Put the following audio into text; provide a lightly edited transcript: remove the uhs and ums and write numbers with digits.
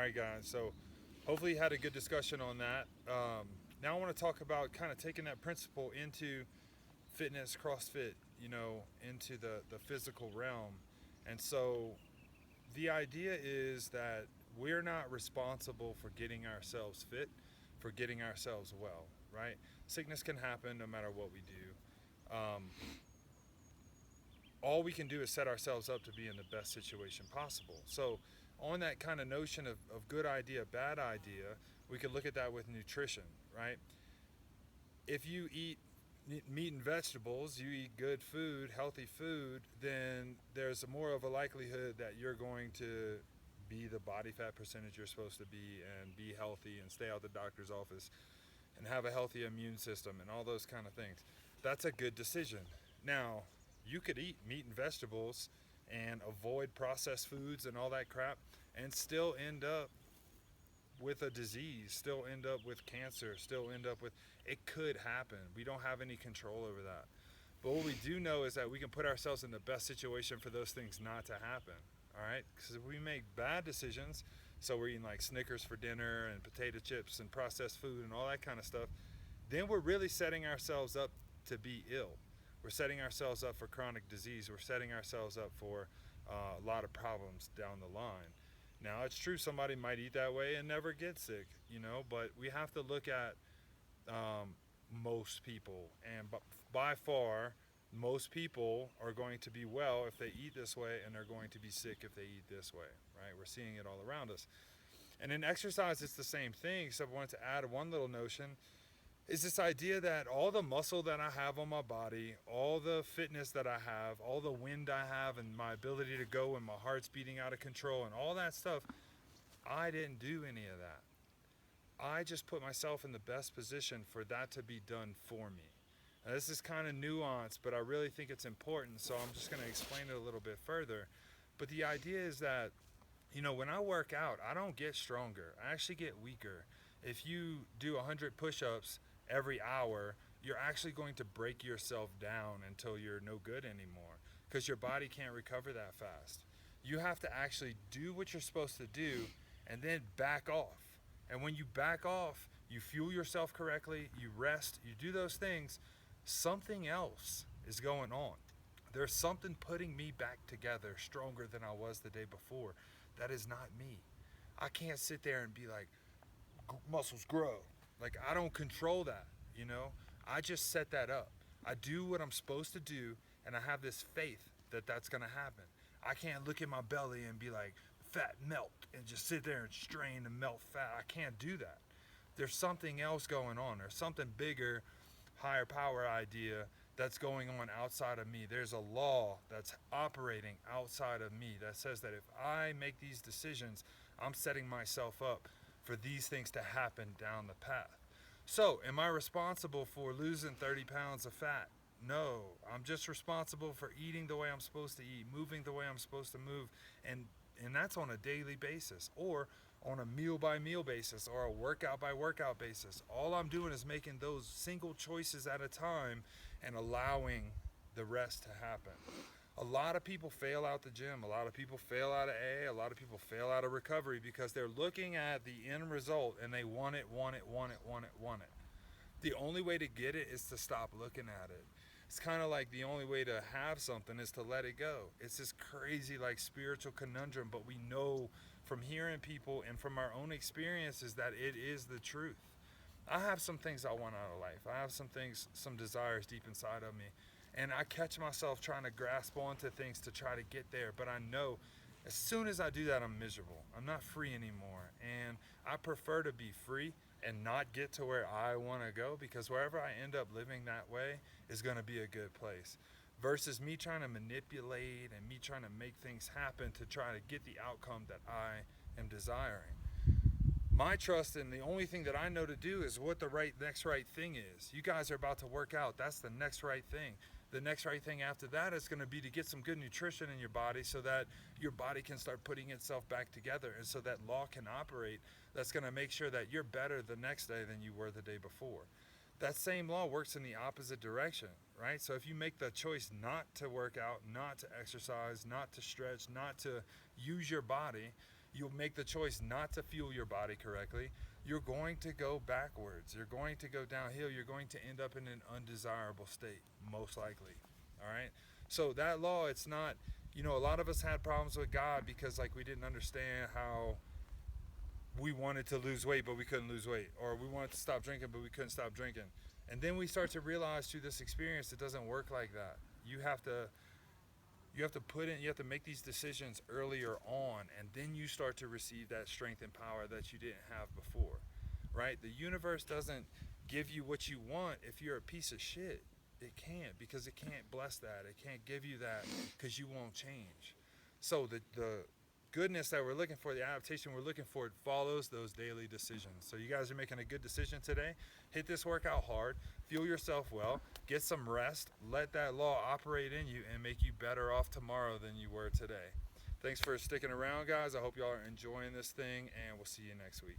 right, guys. So hopefully you had a good discussion on that. Now I want to talk about kind of taking that principle into fitness, CrossFit, into the physical realm. And so the idea is that we're not responsible for getting ourselves fit, for getting ourselves well, right? Sickness can happen no matter what we do. All we can do is set ourselves up to be in the best situation possible. So, on that kind of notion of good idea, bad idea, we could look at that with nutrition, right? If you eat meat and vegetables, you eat good food, healthy food, then there's more of a likelihood that you're going to be the body fat percentage you're supposed to be and be healthy and stay out of the doctor's office and have a healthy immune system and all those kind of things. That's a good decision. Now, you could eat meat and vegetables and avoid processed foods and all that crap and still end up with a disease, still end up with cancer, still end up with it could happen. We don't have any control over that. But what we do know is that we can put ourselves in the best situation for those things not to happen. All right? Because if we make bad decisions, so we're eating like Snickers for dinner and potato chips and processed food and all that kind of stuff, then we're really setting ourselves up to be ill. We're setting ourselves up for chronic disease. We're setting ourselves up for a lot of problems down the line. Now, it's true somebody might eat that way and never get sick, but we have to look at most people. And by far, most people are going to be well if they eat this way, and they're going to be sick if they eat this way, right? We're seeing it all around us. And in exercise, it's the same thing, except I wanted to add one little notion is this idea that all the muscle that I have on my body, all the fitness that I have, all the wind I have, and my ability to go when my heart's beating out of control, and all that stuff, I didn't do any of that. I just put myself in the best position for that to be done for me. Now, this is kind of nuanced, but I really think it's important, so I'm just going to explain it a little bit further. But the idea is that, when I work out, I don't get stronger. I actually get weaker. If you do 100 push ups every hour, you're actually going to break yourself down until you're no good anymore because your body can't recover that fast. You have to actually do what you're supposed to do and then back off. And when you back off, you fuel yourself correctly, you rest, you do those things, something else is going on. There's something putting me back together stronger than I was the day before. That is not me. I can't sit there and be like, muscles grow. Like, I don't control that. I just set that up. I do what I'm supposed to do, and I have this faith that that's going to happen. I can't look at my belly and be like, fat melt, and just sit there and strain and melt fat. I can't do that. There's something else going on. There's something bigger, higher power idea that's going on outside of me. There's a law that's operating outside of me that says that if I make these decisions, I'm setting myself up for these things to happen down the path. So, am I responsible for losing 30 pounds of fat? No, I'm just responsible for eating the way I'm supposed to eat, moving the way I'm supposed to move, and that's on a daily basis or on a meal by meal basis or a workout by workout basis. All I'm doing is making those single choices at a time and allowing the rest to happen. A lot of people fail out the gym. A lot of people fail out of AA. A lot of people fail out of recovery because they're looking at the end result and they want it, want it, want it, want it, want it. The only way to get it is to stop looking at it. It's kind of like the only way to have something is to let it go. It's this crazy like spiritual conundrum, but we know from hearing people and from our own experiences that it is the truth. I have some things I want out of life. I have some things, some desires deep inside of me. And I catch myself trying to grasp onto things to try to get there. But I know as soon as I do that, I'm miserable. I'm not free anymore. And I prefer to be free and not get to where I want to go because wherever I end up living that way is going to be a good place. Versus me trying to manipulate and me trying to make things happen to try to get the outcome that I am desiring. My trust in the only thing that I know to do is what the next right thing is. You guys are about to work out. That's the next right thing. The next right thing after that is going to be to get some good nutrition in your body so that your body can start putting itself back together and so that law can operate. That's going to make sure that you're better the next day than you were the day before. That same law works in the opposite direction, right? So if you make the choice not to work out, not to exercise, not to stretch, not to use your body, you'll make the choice not to fuel your body correctly, you're going to go backwards. You're going to go downhill. You're going to end up in an undesirable state, most likely. All right? So that law, it's not, a lot of us had problems with God because like we didn't understand how we wanted to lose weight, but we couldn't lose weight. Or we wanted to stop drinking, but we couldn't stop drinking. And then we start to realize through this experience, it doesn't work like that. You have to make these decisions earlier on, and then you start to receive that strength and power that you didn't have before, right? The universe doesn't give you what you want if you're a piece of shit. It can't, because it can't bless that. It can't give you that because you won't change. So the goodness that we're looking for, the adaptation we're looking for, it follows those daily decisions. So you guys are making a good decision today. Hit this workout hard, fuel yourself well, get some rest, let that law operate in you and make you better off tomorrow than you were today. Thanks for sticking around, guys. I hope y'all are enjoying this thing, and we'll see you next week.